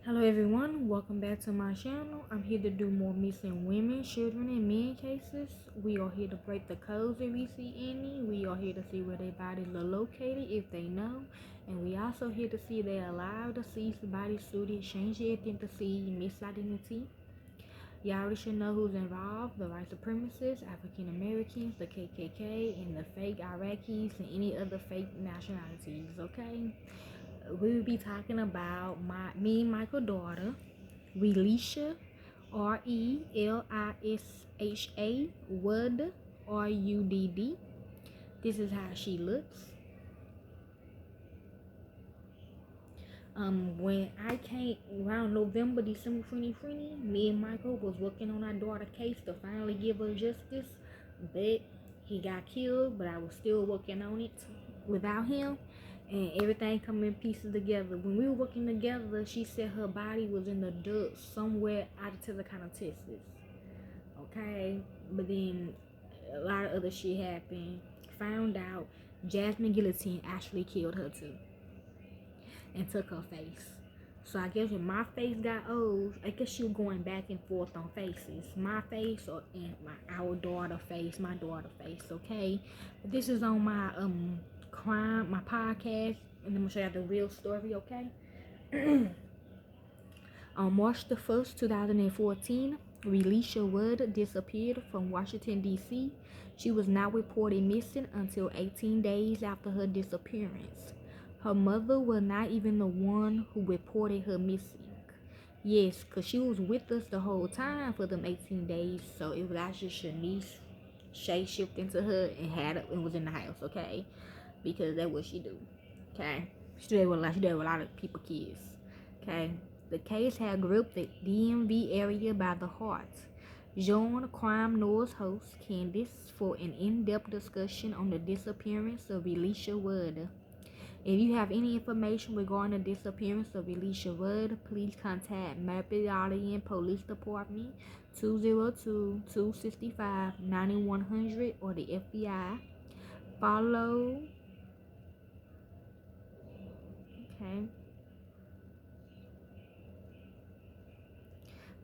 Hello everyone, welcome back to my channel. I'm here to do more missing women, children, and men cases. We are here to break the codes if we see any. We are here to see where their bodies are located if they know. And we also here to see if they're alive, deceased, body suited, change identity, misidentity. Y'all already should know who's involved: the white supremacists, African Americans, the KKK, and the fake Iraqis, and any other fake nationalities, okay? We will be talking about me and Michael's daughter, Relisha, Relisha, Wood, Rudd. This is how she looks. When I came around November, December 2020, me and Michael was working on our daughter case to finally give her justice, but he got killed. But I was still working on it without him, and everything come in pieces together. When we were working together, she said her body was in the dirt somewhere out of Texarkana, Texas. Okay, but then a lot of other shit happened. Found out Jasmine Guillotine actually killed her too and took her face. So I guess when my face got old, I guess she was going back and forth on faces. My face and our daughter face, my daughter face, okay? But this is on my crime, my podcast, and I'm gonna show you the real story, okay? On March the 1st, 2014, Relisha Wood disappeared from Washington, D.C. She was not reported missing until 18 days after her disappearance. Her mother was not even the one who reported her missing. Yes, because she was with us the whole time for them 18 days, so it was actually Shanice shape-shifted into her and had it and was in the house, okay? Because that's what she do, okay? She did with a lot of people kids, okay? The case had gripped the DMV area by the heart. Join Crime Noise host Candace for an in-depth discussion on the disappearance of Relisha Wood. If you have any information regarding the disappearance of Relisha Wood, please contact Mapleton Police Department 202-265-9100 or the FBI. Follow, okay?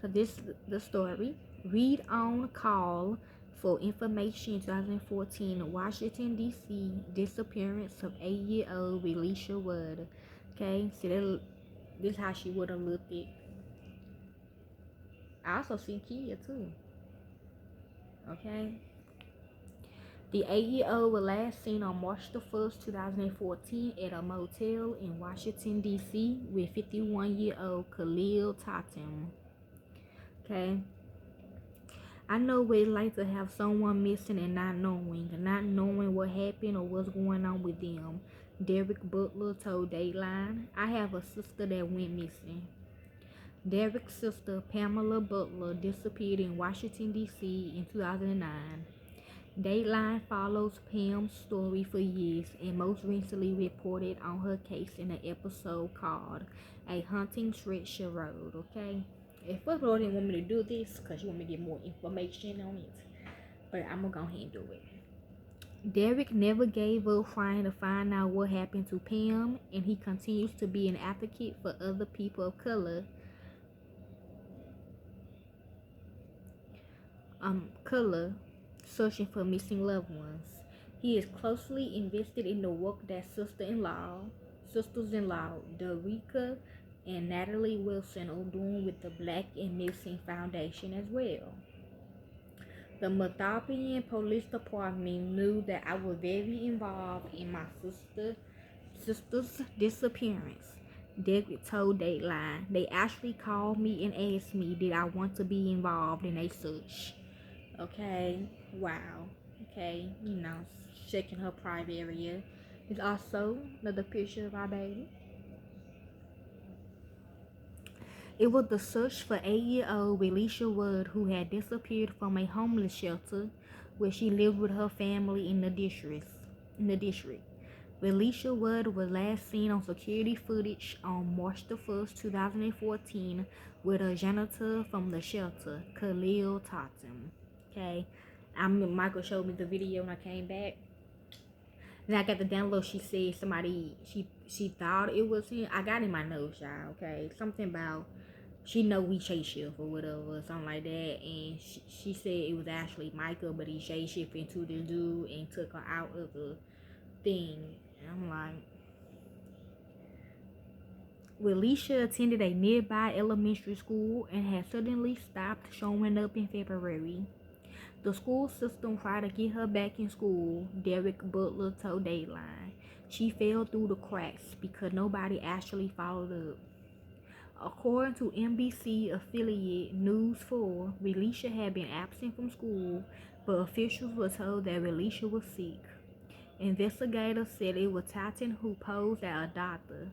So this the story. Read on call for information. 2014 Washington D.C. disappearance of 8-year-old Relisha Wood. Okay, so this how she would have looked it. I also seen Kia too. Okay. The 8-year-old was last seen on March the 1st, 2014 at a motel in Washington, D.C. with 51-year-old Khalil Tatum. Okay. I know what it's like to have someone missing and not knowing what happened or what's going on with them. Derek Butler told Dateline, I have a sister that went missing. Derek's sister, Pamela Butler, disappeared in Washington, D.C. in 2009. Dateline follows Pam's story for years and most recently reported on her case in an episode called A Hunting Treasure Road, okay? At first, I didn't want me to do this because you want me to get more information on it, but I'm gonna go ahead and do it. Derek never gave up trying to find out what happened to Pam, and he continues to be an advocate for other people of color searching for missing loved ones. He is closely invested in the work that sisters-in-law Derica and Natalie Wilson are doing with the Black and Missing Foundation as well. The Methodian Police Department knew that I was very involved in my sister's disappearance. Derek told Dateline, they actually called me and asked me did I want to be involved in a search. Okay, wow. Okay, checking her private area. There's also another picture of our baby. It was the search for 8-year-old Relisha Wood, who had disappeared from a homeless shelter where she lived with her family in the district. Relisha Wood was last seen on security footage on March the 1st, 2014 with a janitor from the shelter, Khalil Tatum. Okay, Michael showed me the video when I came back. And I got the download. She said somebody she thought it was him. I got in my notes, y'all. Okay, something about she know we chase shift or whatever, something like that. And she said it was actually Michael, but he chase shift into the dude and took her out of the thing. And I'm like, Relisha attended a nearby elementary school and had suddenly stopped showing up in February. The school system tried to get her back in school, Derek Butler told Dateline. She fell through the cracks because nobody actually followed up. According to NBC affiliate News 4, Relisha had been absent from school, but officials were told that Relisha was sick. Investigators said it was Titan who posed as a doctor,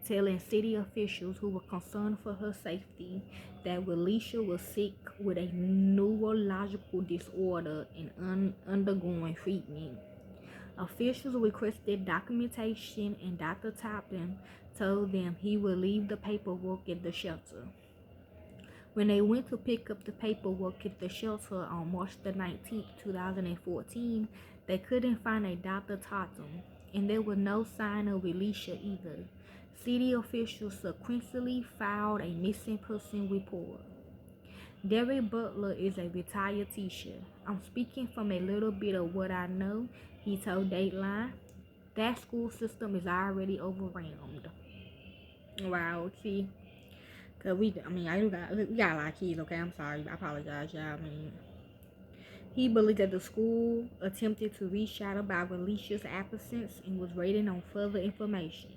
telling city officials who were concerned for her safety that Relisha was sick with a neurological disorder and undergoing treatment. Officials requested documentation, and Dr. Toppin told them he would leave the paperwork at the shelter. When they went to pick up the paperwork at the shelter on March the 19th, 2014, they couldn't find a Dr. Totten, and there was no sign of Relisha either. City officials subsequently filed a missing person report. Derek Butler is a retired teacher. I'm speaking from a little bit of what I know, he told Dateline. That school system is already overwhelmed. Wow, see? Cause we got a lot of kids, okay? I'm sorry. I apologize, y'all. He believed that the school attempted to reach out about Relisha's absence and was waiting on further information.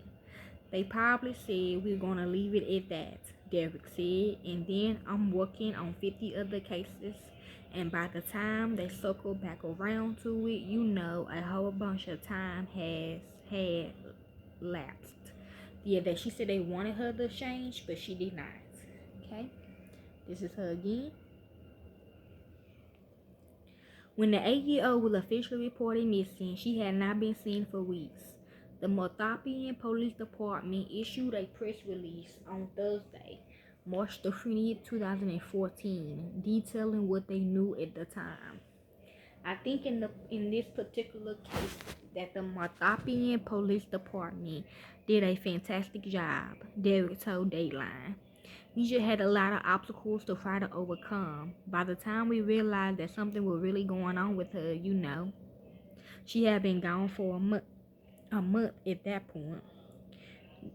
They probably said we're gonna leave it at that, Derek said, and then I'm working on 50 other cases, and by the time they circle back around to it, a whole bunch of time had lapsed. Yeah, that she said they wanted her to change, but she did not. Okay, this is her again. When the 8-year-old was officially reported missing, she had not been seen for weeks. The Mothapian Police Department issued a press release on Thursday, March the 20th, 2014, detailing what they knew at the time. I think in this particular case that the Mothapian Police Department did a fantastic job, Derek told Dateline. We just had a lot of obstacles to try to overcome. By the time we realized that something was really going on with her, she had been gone for a month at that point.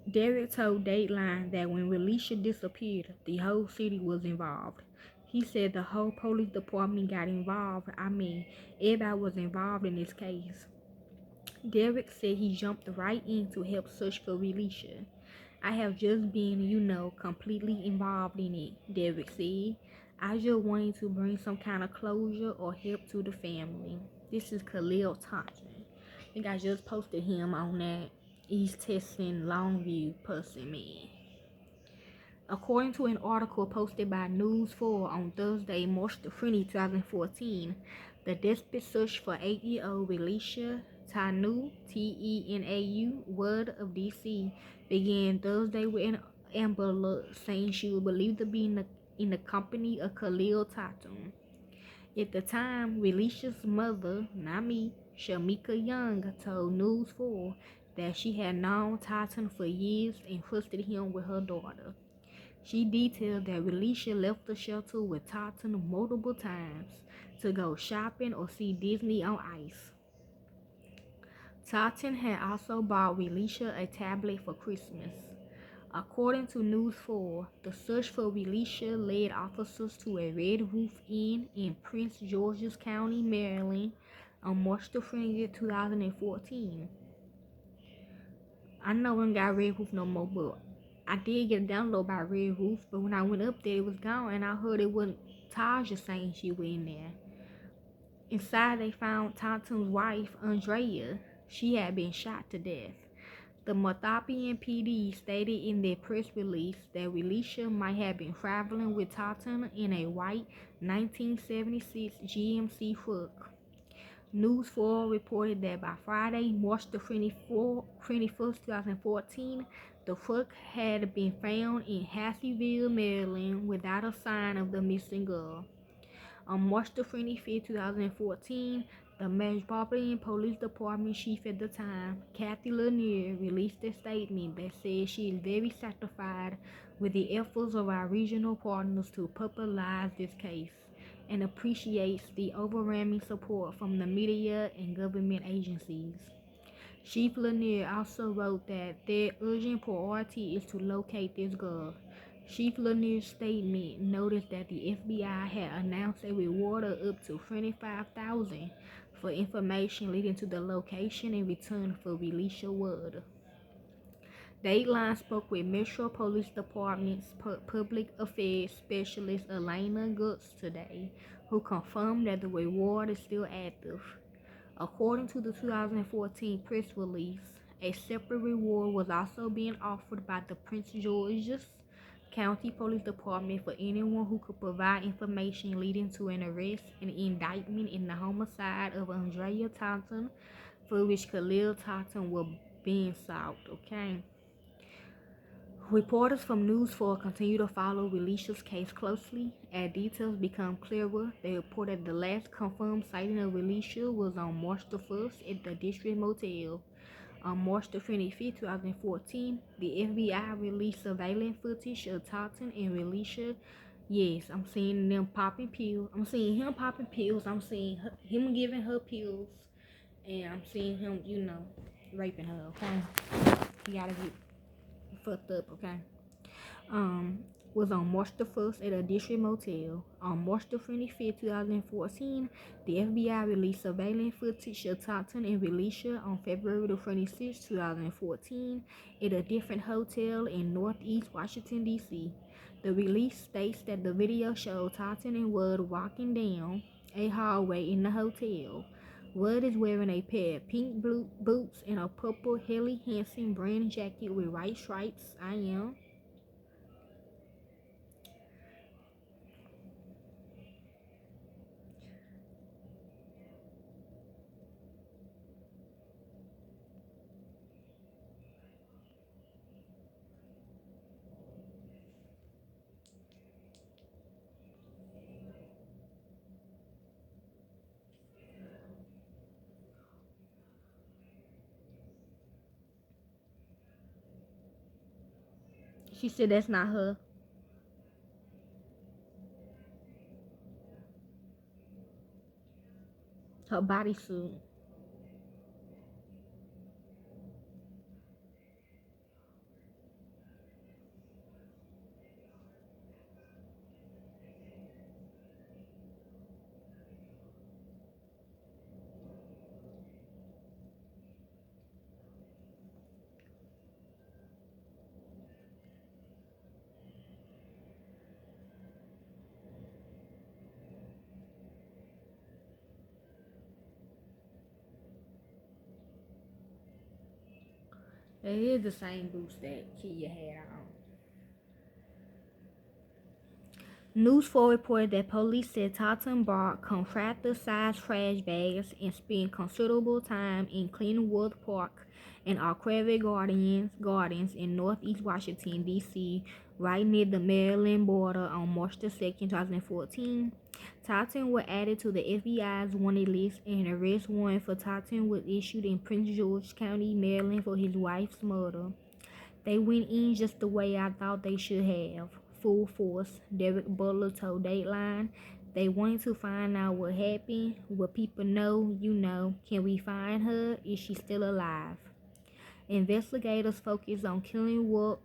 Derek told Dateline that when Relisha disappeared, the whole city was involved. He said the whole police department got involved. Everybody was involved in this case. Derek said he jumped right in to help search for Relisha. I have just been, completely involved in it, Derek said. I just wanted to bring some kind of closure or help to the family. This is Khalil Thompson. I think I just posted him on that East Texan Longview person, man. According to an article posted by News 4 on Thursday, March 20, 2014, the desperate search for 8-year-old Relisha Tenau, Tenau, Ward of D.C., began Thursday with an Amber Alert saying she was believed to be in the company of Khalil Tatum. At the time, Relisha's mother, Nami Shamika Young, told News 4 that she had known Tatum for years and trusted him with her daughter. She detailed that Relisha left the shelter with Tatum multiple times to go shopping or see Disney on Ice. Tatum had also bought Relisha a tablet for Christmas. According to News 4, the search for Relisha led officers to a Red Roof Inn in Prince George's County, Maryland on March 20th, 2014. I know I ain't got Red Roof no more, but I did get a download by Red Roof, but when I went up there, it was gone, and I heard it wasn't Taja saying she was in there. Inside, they found Tatum's wife, Andrea. She had been shot to death. The Mothapian PD stated in their press release that Relisha might have been traveling with Tatum in a white 1976 GMC truck. News 4 reported that by Friday, March the 21st, 2014, the truck had been found in Hasseyville, Maryland, without a sign of the missing girl. On March the 25th, 2014, The Metropolitan Police Department chief at the time, Kathy Lanier, released a statement that said she is very satisfied with the efforts of our regional partners to popularize this case and appreciates the overwhelming support from the media and government agencies. Chief Lanier also wrote that their urgent priority is to locate this girl. Chief Lanier's statement noted that the FBI had announced a reward of up to $25,000 for information leading to the location in return for Relisha word. Dateline spoke with Metro Police Department's Public Affairs Specialist Elena Gutz today, who confirmed that the reward is still active. According to the 2014 press release, a separate reward was also being offered by the Prince George's County Police Department for anyone who could provide information leading to an arrest and indictment in the homicide of Andrea Thompson, for which Khalil Thompson was being sought. Okay. Reporters from News 4 continue to follow Relisha's case closely. As details become clearer, they reported the last confirmed sighting of Relisha was on March the 1st at the District Motel. On March the 25th, 2014, the FBI released surveillance footage of Totten and Relisha. Yes, I'm seeing them popping pills. I'm seeing him popping pills. I'm seeing him giving her pills. And I'm seeing him, raping her, okay? You gotta get fucked up, okay? um, was on March the 1st at a district motel. On March the 25th, 2014, the FBI released surveillance footage of Totten and Relisha on February the 26th, 2014, at a different hotel in Northeast Washington, D.C. The release states that the video showed Totten and Wood walking down a hallway in the hotel. Wood is wearing a pair of pink blue boots and a purple Helly Hansen brand jacket with white stripes. I am. She said that's not her. Her bodysuit. It is the same boots that Kia had on. News 4 reported that police said Totten bought contractor-sized trash bags and spent considerable time in Cleanwood Park and Aquatic Gardens in Northeast Washington, D.C., right near the Maryland border on March the 2nd, 2014. Totten was added to the FBI's wanted list, and an arrest warrant for Totten was issued in Prince George's County, Maryland for his wife's murder. They went in just the way I thought they should have. Full force, Derek Butler told Dateline. They wanted to find out what happened, what people know, Can we find her? Is she still alive? Investigators focused on Killingworth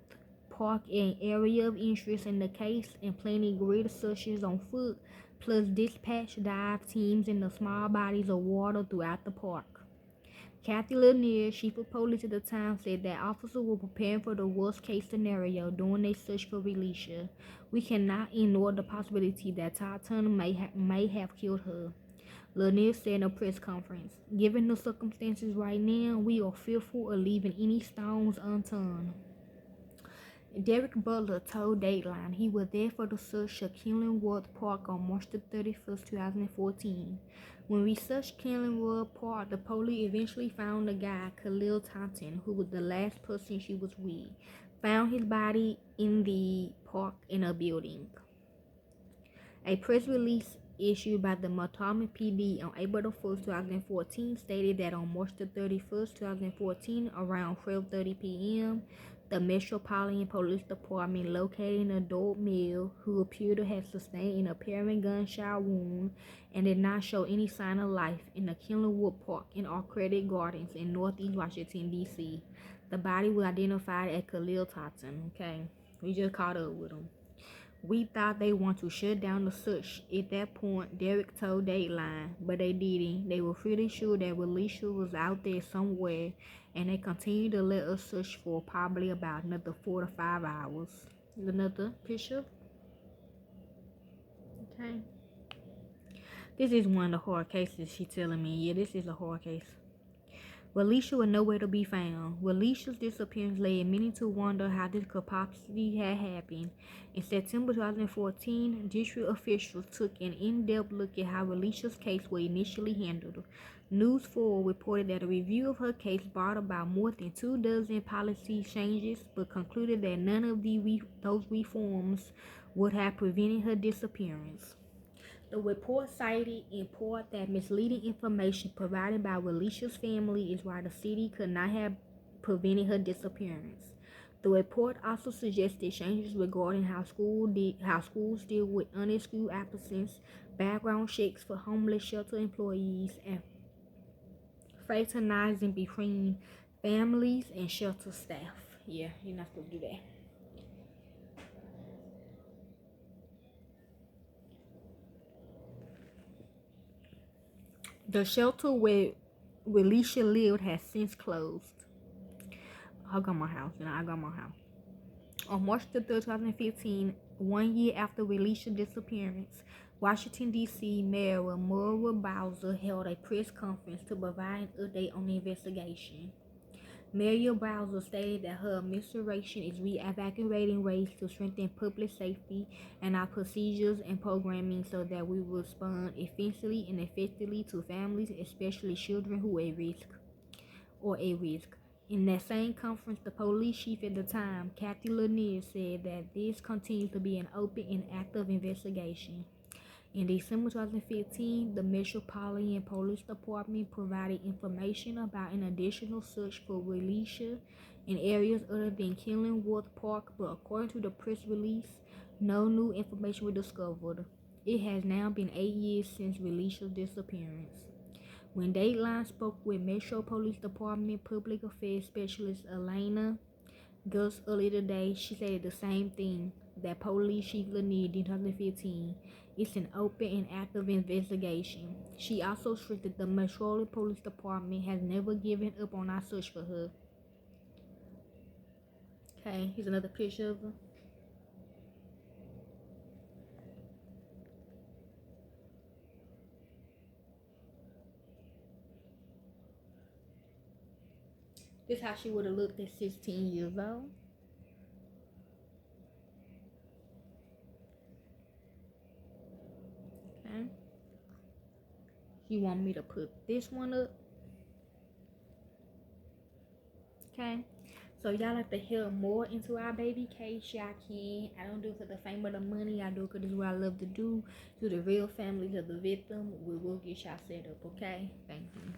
Park, an area of interest in the case, and planning greater searches on foot, plus dispatched dive teams in the small bodies of water throughout the park. Kathy Lanier, chief of police at the time, said that officers were preparing for the worst-case scenario during their search for Relisha. We cannot ignore the possibility that Totten may have killed her, Lanier said in a press conference. Given the circumstances right now, we are fearful of leaving any stones unturned. Derek Butler told Dateline he was there for the search of Killingworth Park on March 31st, 2014. When we searched Killingworth Park, the police eventually found the guy, Khalil Thompson, who was the last person she was with. Found his body in the park in a building. A press release issued by the Matama PD on April the 1st, 2014, stated that on March the 31st, 2014, around 12:30 p.m., the Metropolitan Police Department located an adult male who appeared to have sustained an apparent gunshot wound and did not show any sign of life in the Kenilworth Park in Arcadic Gardens in Northeast Washington, D.C. The body was identified as Khalil Totten. Okay, we just caught up with him. We thought they want to shut down the search. At that point, Derek told Dateline, but they didn't. They were pretty sure that Relisha was out there somewhere, and they continued to let us search for probably about another 4 to 5 hours. Another picture. Okay. This is one of the hard cases, she telling me. Yeah, this is a hard case. Relisha was nowhere to be found. Relisha's disappearance led many to wonder how this could possibly have happened. In September 2014, district officials took an in-depth look at how Relisha's case was initially handled. News 4 reported that a review of her case brought about more than 24 policy changes, but concluded that none of those reforms would have prevented her disappearance. The report cited in part that misleading information provided by Relisha's family is why the city could not have prevented her disappearance. The report also suggested changes regarding how schools deal with unexcused absences, background checks for homeless shelter employees, and fraternizing between families and shelter staff. Yeah, you're not supposed to do that. The shelter where Relisha lived has since closed. I got my house. On March the 3rd, 2015, 1 year after Relisha's disappearance, Washington, D.C. Mayor Muriel Bowser held a press conference to provide an update on the investigation. Mayor Bowser stated that her administration is reevaluating ways to strengthen public safety and our procedures and programming so that we will respond efficiently and effectively to families, especially children who are at risk. In that same conference, the police chief at the time, Kathy Lanier, said that this continues to be an open and active investigation. In December 2015, the Metropolitan Police Department provided information about an additional search for Relisha in areas other than Kenilworth Park, but according to the press release, no new information was discovered. It has now been 8 years since Relisha's disappearance. When Dateline spoke with Metro Police Department Public Affairs Specialist Elena Gus earlier today, she said the same thing that Police Chief Lanier did in 2015. It's an open and active investigation. She also stressed the Metropolitan Police Department has never given up on our search for her. Okay, here's another picture of her. This is how she would have looked at 16 years old. Okay. You want me to put this one up? Okay. So y'all like to hear more into our baby case, y'all can. I don't do it for the fame or the money. I do it because this is what I love to do. To the real families of the victim, we will get y'all set up, okay? Thank you.